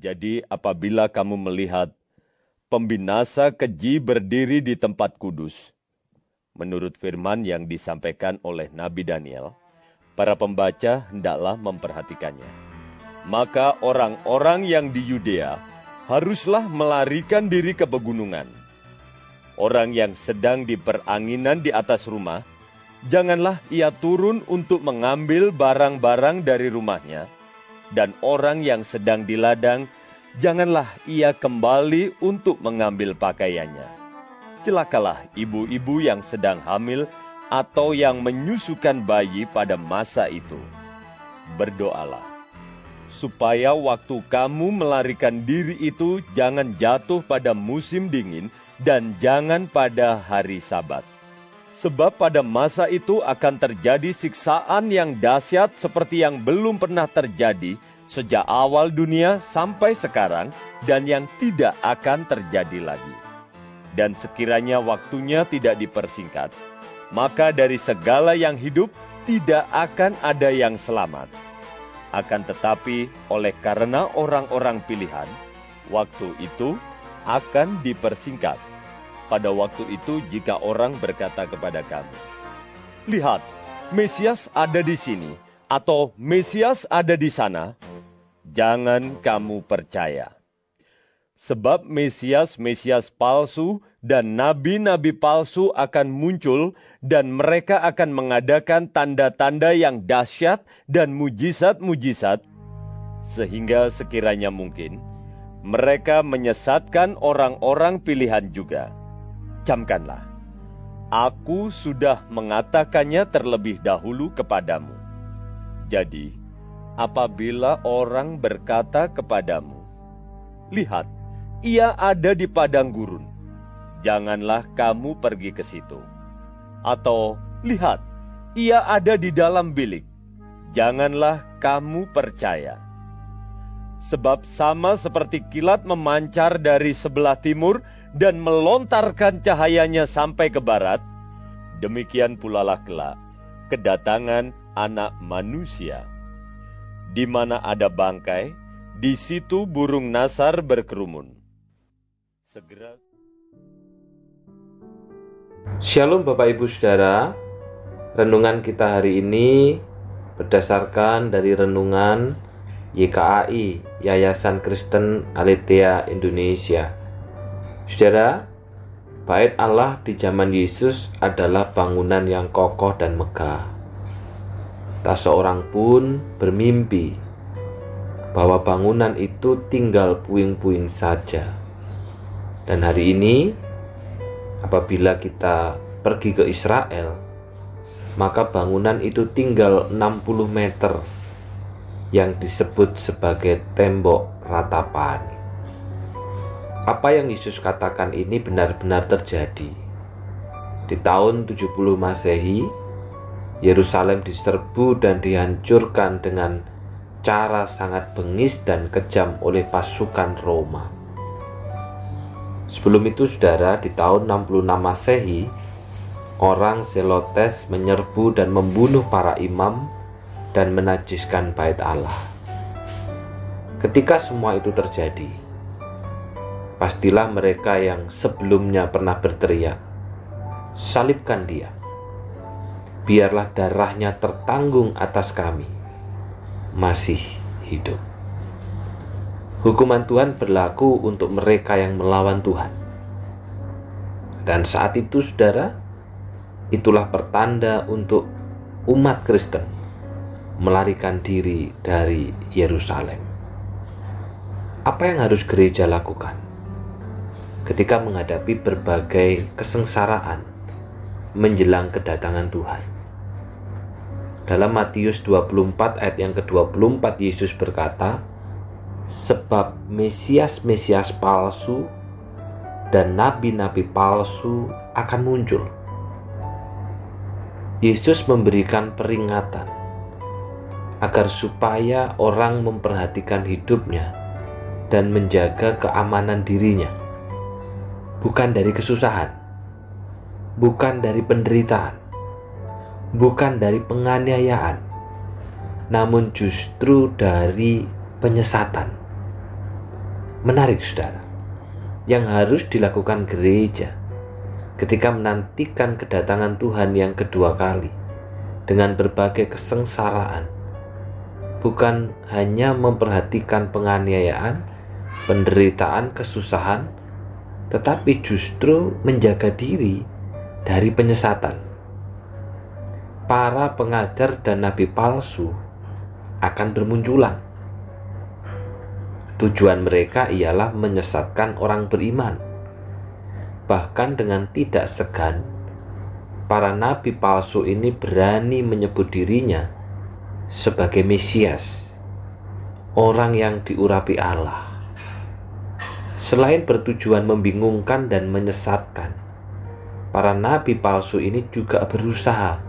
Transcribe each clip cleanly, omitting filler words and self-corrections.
Jadi apabila kamu melihat pembinasa keji berdiri di tempat kudus, menurut firman yang disampaikan oleh Nabi Daniel, para pembaca hendaklah memperhatikannya. Maka orang-orang yang di Yudea haruslah melarikan diri ke pegunungan. Orang yang sedang di peranginan di atas rumah, janganlah ia turun untuk mengambil barang-barang dari rumahnya. Dan orang yang sedang di ladang, janganlah ia kembali untuk mengambil pakaiannya. Celakalah ibu-ibu yang sedang hamil atau yang menyusukan bayi pada masa itu. Berdoalah, supaya waktu kamu melarikan diri itu jangan jatuh pada musim dingin dan jangan pada hari Sabat. Sebab pada masa itu akan terjadi siksaan yang dahsyat seperti yang belum pernah terjadi sejak awal dunia sampai sekarang dan yang tidak akan terjadi lagi. Dan sekiranya waktunya tidak dipersingkat, maka dari segala yang hidup tidak akan ada yang selamat. Akan tetapi oleh karena orang-orang pilihan, waktu itu akan dipersingkat. Pada waktu itu jika orang berkata kepada kamu, "Lihat, Mesias ada di sini," atau "Mesias ada di sana," jangan kamu percaya. Sebab Mesias-Mesias palsu dan nabi-nabi palsu akan muncul dan mereka akan mengadakan tanda-tanda yang dahsyat dan mujizat-mujizat, sehingga sekiranya mungkin mereka menyesatkan orang-orang pilihan juga. Camkanlah, aku sudah mengatakannya terlebih dahulu kepadamu. Jadi, apabila orang berkata kepadamu, "Lihat, ia ada di padang gurun," janganlah kamu pergi ke situ. Atau, "Lihat, ia ada di dalam bilik," janganlah kamu percaya. Sebab sama seperti kilat memancar dari sebelah timur dan melontarkan cahayanya sampai ke barat, demikian pula lah kelak kedatangan Anak Manusia. Di mana ada bangkai, di situ burung nasar berkerumun. Segera. Shalom Bapak Ibu Saudara. Renungan kita hari ini berdasarkan dari renungan YKAI, Yayasan Kristen Aletheia Indonesia. Saudara, Bait Allah di zaman Yesus adalah bangunan yang kokoh dan megah. Tak seorang pun bermimpi bahwa bangunan itu tinggal puing-puing saja. Dan hari ini, apabila kita pergi ke Israel, maka bangunan itu tinggal 60 meter yang disebut sebagai tembok ratapan. Apa yang Yesus katakan ini benar-benar terjadi. Di tahun 70 Masehi, Yerusalem diserbu dan dihancurkan dengan cara sangat bengis dan kejam oleh pasukan Roma. Sebelum itu, saudara, di tahun 66 Masehi, orang Zelotes menyerbu dan membunuh para imam dan menajiskan bait Allah. Ketika semua itu terjadi, pastilah mereka yang sebelumnya pernah berteriak, "Salibkan dia, biarlah darahnya tertanggung atas kami," masih hidup. Hukuman Tuhan berlaku untuk mereka yang melawan Tuhan. Dan saat itu, saudara, itulah pertanda untuk umat Kristen melarikan diri dari Yerusalem. Apa yang harus gereja lakukan ketika menghadapi berbagai kesengsaraan menjelang kedatangan Tuhan? Dalam Matius 24 ayat yang ke-24, Yesus berkata, "Sebab Mesias-Mesias palsu dan nabi-nabi palsu akan muncul." Yesus memberikan peringatan agar supaya orang memperhatikan hidupnya dan menjaga keamanan dirinya, bukan dari kesusahan, bukan dari penderitaan, bukan dari penganiayaan, namun justru dari penyesatan. Menarik saudara, yang harus dilakukan gereja ketika menantikan kedatangan Tuhan yang kedua kali dengan berbagai kesengsaraan, bukan hanya memperhatikan penganiayaan, penderitaan, kesusahan, tetapi justru menjaga diri dari penyesatan. Para pengajar dan nabi palsu akan bermunculan. Tujuan mereka ialah menyesatkan orang beriman. Bahkan dengan tidak segan, para nabi palsu ini berani menyebut dirinya sebagai Mesias, orang yang diurapi Allah. Selain bertujuan membingungkan dan menyesatkan, para nabi palsu ini juga berusaha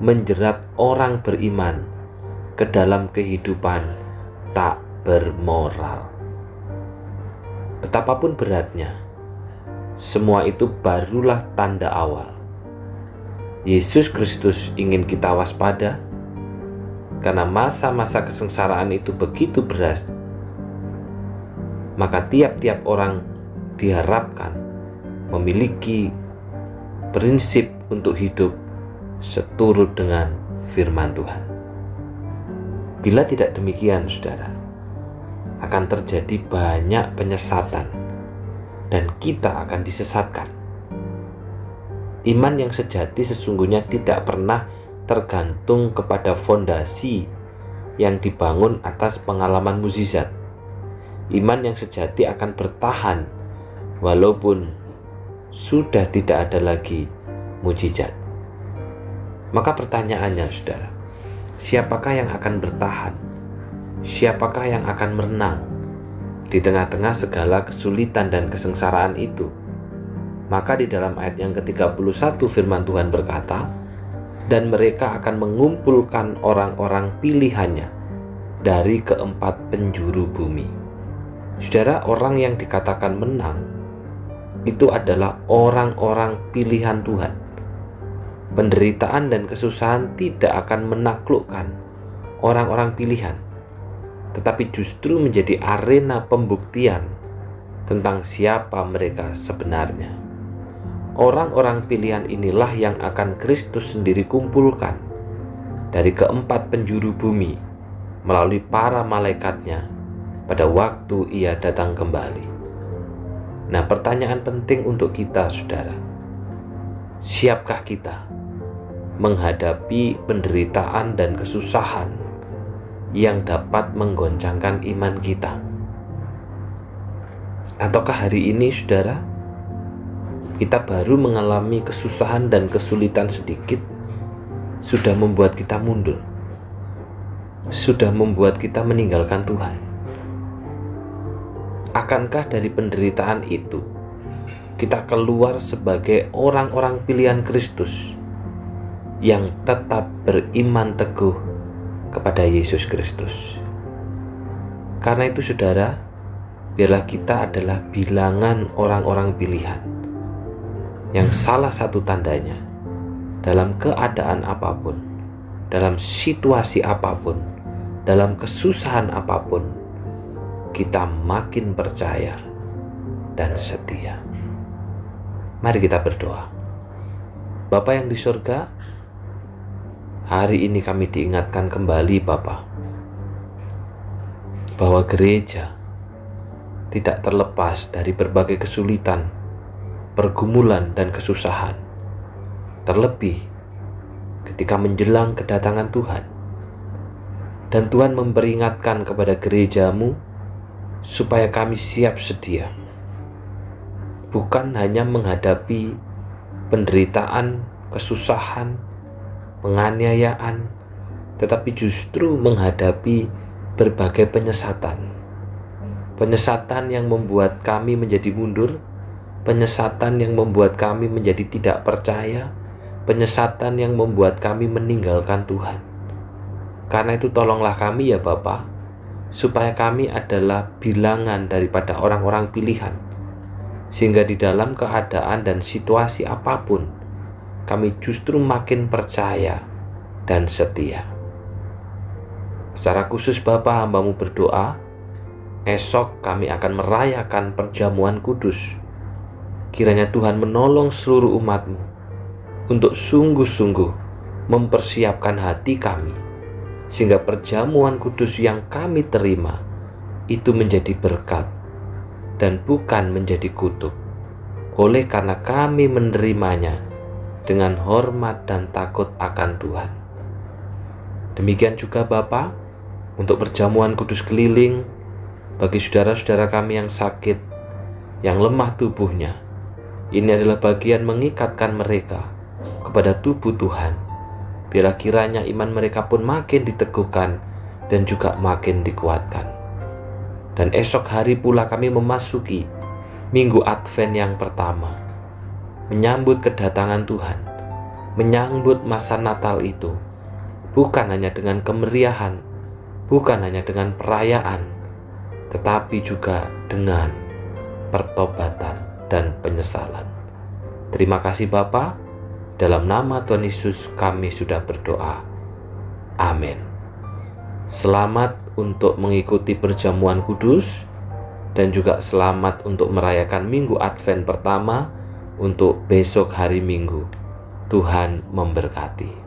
menjerat orang beriman ke dalam kehidupan tak bermoral. Betapapun beratnya, semua itu barulah tanda awal. Yesus Kristus ingin kita waspada, karena masa-masa kesengsaraan itu begitu berat. Maka tiap-tiap orang diharapkan memiliki prinsip untuk hidup seturut dengan firman Tuhan. Bila tidak demikian, saudara, akan terjadi banyak penyesatan dan kita akan disesatkan. Iman yang sejati sesungguhnya tidak pernah tergantung kepada fondasi yang dibangun atas pengalaman mukjizat. Iman yang sejati akan bertahan walaupun sudah tidak ada lagi mukjizat. Maka pertanyaannya, saudara, siapakah yang akan bertahan? Siapakah yang akan merenang di tengah-tengah segala kesulitan dan kesengsaraan itu? Maka di dalam ayat yang ke-31 firman Tuhan berkata, dan mereka akan mengumpulkan orang-orang pilihannya dari keempat penjuru bumi. Saudara, orang yang dikatakan menang itu adalah orang-orang pilihan Tuhan. Penderitaan dan kesusahan tidak akan menaklukkan orang-orang pilihan, tetapi justru menjadi arena pembuktian tentang siapa mereka sebenarnya. Orang-orang pilihan inilah yang akan Kristus sendiri kumpulkan dari keempat penjuru bumi melalui para malaikatnya pada waktu ia datang kembali. Nah, pertanyaan penting untuk kita, saudara, siapkah kita menghadapi penderitaan dan kesusahan yang dapat menggoncangkan iman kita? Ataukah hari ini, saudara, kita baru mengalami kesusahan dan kesulitan sedikit sudah membuat kita mundur, sudah membuat kita meninggalkan Tuhan? Akankah dari penderitaan itu kita keluar sebagai orang-orang pilihan Kristus yang tetap beriman teguh kepada Yesus Kristus? Karena itu, saudara, biarlah kita adalah bilangan orang-orang pilihan yang salah satu tandanya dalam keadaan apapun, dalam situasi apapun, dalam kesusahan apapun, kita makin percaya dan setia. Mari kita berdoa. Bapa yang di surga, hari ini kami diingatkan kembali, Bapa, bahwa gereja tidak terlepas dari berbagai kesulitan, pergumulan, dan kesusahan. Terlebih ketika menjelang kedatangan Tuhan. Dan Tuhan memperingatkan kepada gerejamu supaya kami siap sedia, bukan hanya menghadapi penderitaan, kesusahan, penganiayaan, tetapi justru menghadapi berbagai penyesatan. Penyesatan yang membuat kami menjadi mundur, penyesatan yang membuat kami menjadi tidak percaya, penyesatan yang membuat kami meninggalkan Tuhan. Karena itu tolonglah kami ya Bapa, supaya kami adalah bilangan daripada orang-orang pilihan, sehingga di dalam keadaan dan situasi apapun kami justru makin percaya dan setia. Secara khusus Bapa, hamba-Mu berdoa esok kami akan merayakan perjamuan kudus. Kiranya Tuhan menolong seluruh umat-Mu untuk sungguh-sungguh mempersiapkan hati kami, sehingga perjamuan kudus yang kami terima itu menjadi berkat dan bukan menjadi kutuk, oleh karena kami menerimanya dengan hormat dan takut akan Tuhan. Demikian juga Bapa, untuk perjamuan kudus keliling bagi saudara-saudara kami yang sakit, yang lemah tubuhnya. Ini adalah bagian mengikatkan mereka kepada tubuh Tuhan. Biarlah kiranya iman mereka pun makin diteguhkan dan juga makin dikuatkan. Dan esok hari pula kami memasuki Minggu Advent yang pertama, menyambut kedatangan Tuhan, menyambut masa Natal itu, bukan hanya dengan kemeriahan, bukan hanya dengan perayaan, tetapi juga dengan pertobatan dan penyesalan. Terima kasih Bapa, dalam nama Tuhan Yesus kami sudah berdoa. Amin. Selamat untuk mengikuti perjamuan kudus, dan juga selamat untuk merayakan Minggu Advent pertama untuk besok hari Minggu. Tuhan memberkati.